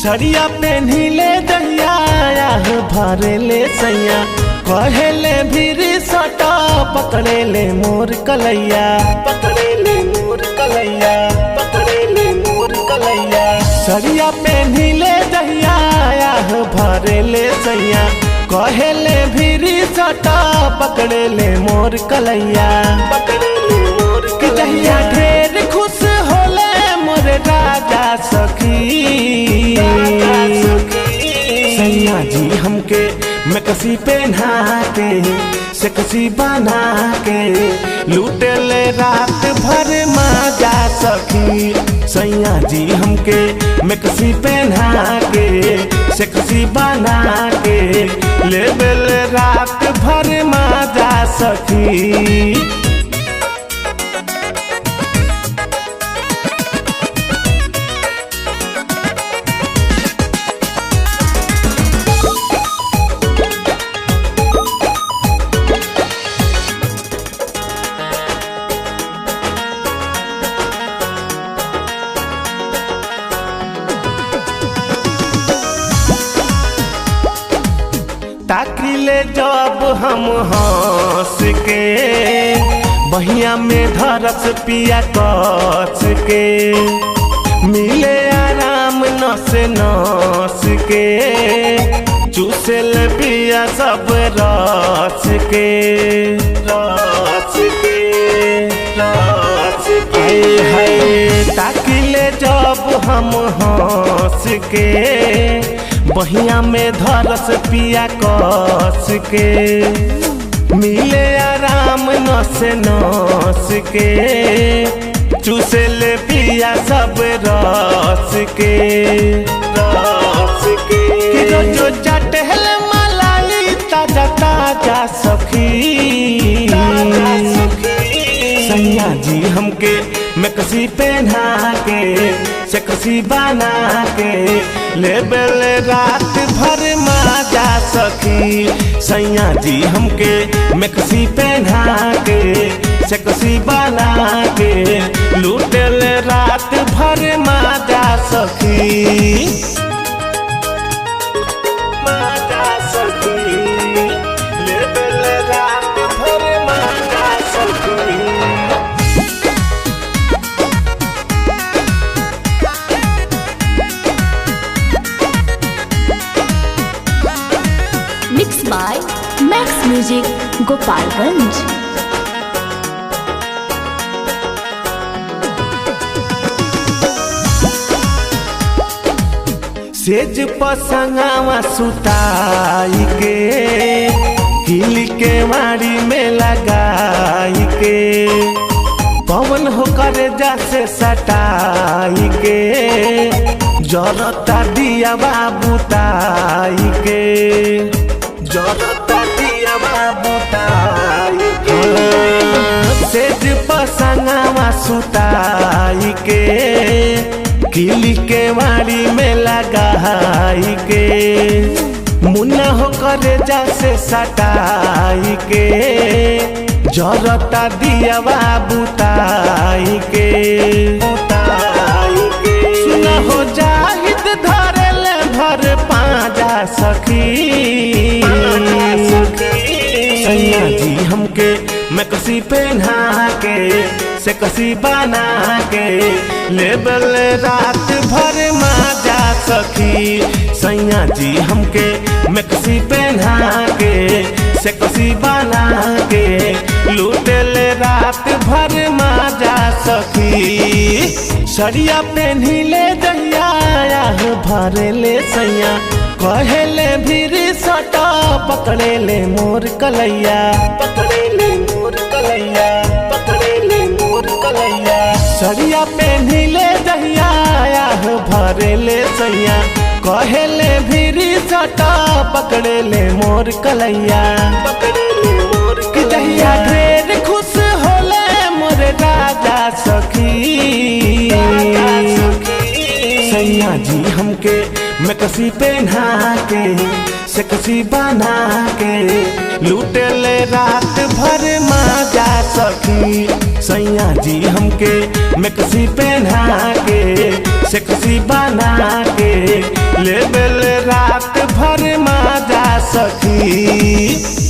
सड़िया पेन्हिले दहिया भरे ले सैया कहेले भीर सटा पकड़े ले मोर कलैया पकड़े ले मोर कलैया पकड़े ले मोर कलैया। सड़िया पेन्हिले दहिया भरे ले सैया कहेले भीर सटा पकड़े ले मोर कलैया पकड़े ले मोर कलैया। ढेर खुश होले मोर राजा सखी सैया जी हमके मैं कसी पहना के से कसी बना के लूटे ले रात भर मजा सखी। सैया जी हमके मैं कसी पहना के से कसी बना के ले बेल रात भर मजा सखी। ताकिले जब हम हंस के बहिया में धरस पिया कस के मिले आराम नस नस के चूसल पिया सब रस के रस के रस के है। ताकिले जब हम हंस के बहिया में धरस पिया कस के मिले आराम नस नस के चूसल पिया सब रस के रस के। जो चटहल मलाई ताजा ताजा सखी सैया जी हमके मैं कसी पहना के से कसी बना के ले बेल रात भर मजा सखी। सैया जी हमके मैं कसी पहना के से कसी बना के लूटे ले रात भर मजा सखी मजा सखी ले बेल रात भर मजा सखी। Mix by Max music Gopalganj. सेज पसंगावा सुताई के किल के मारी में लगाई के पवन होकर जैसे सटाई के जरता दिया बाबूताई के जरता दिया बाबूताई के। सेज पसंगावा सुताई के किली के मारी में लगाई के मुन्ना होकर जैसे सटाई के जरता दिया बाबूताई के सुना हो जाहिद धरे ले भर पाजा सखी। सैया जी हमके मैं कसी पहना के से कसी बना के ले बेल रात भर मजा सखी। सैया जी हमके मैं कसी पहना के से कसी बना के लूटे ले रात भर मजा सखी। सड़िया पेन्हिले दहिया भरे ले सैया कहेले भीर सटा पकड़े ले मोर कलैया पकड़े ले मोर कलैया पकड़े ले मोर कलैया। सड़िया पेन्हिले दहिया भरे ले सैया कहेले भीर सटा पकड़े ले मोर कलैया पकड़े ले मोर कलैया। ढेर खुश होले मोर राजा सखी सैया जी हमके मैं कसी पहना के से कसी बना के लूटे ले रात भर मजा सखी। सैया जी हमके मैं कसी पहना के से कसी बना के लेबल रात भर मजा सखी।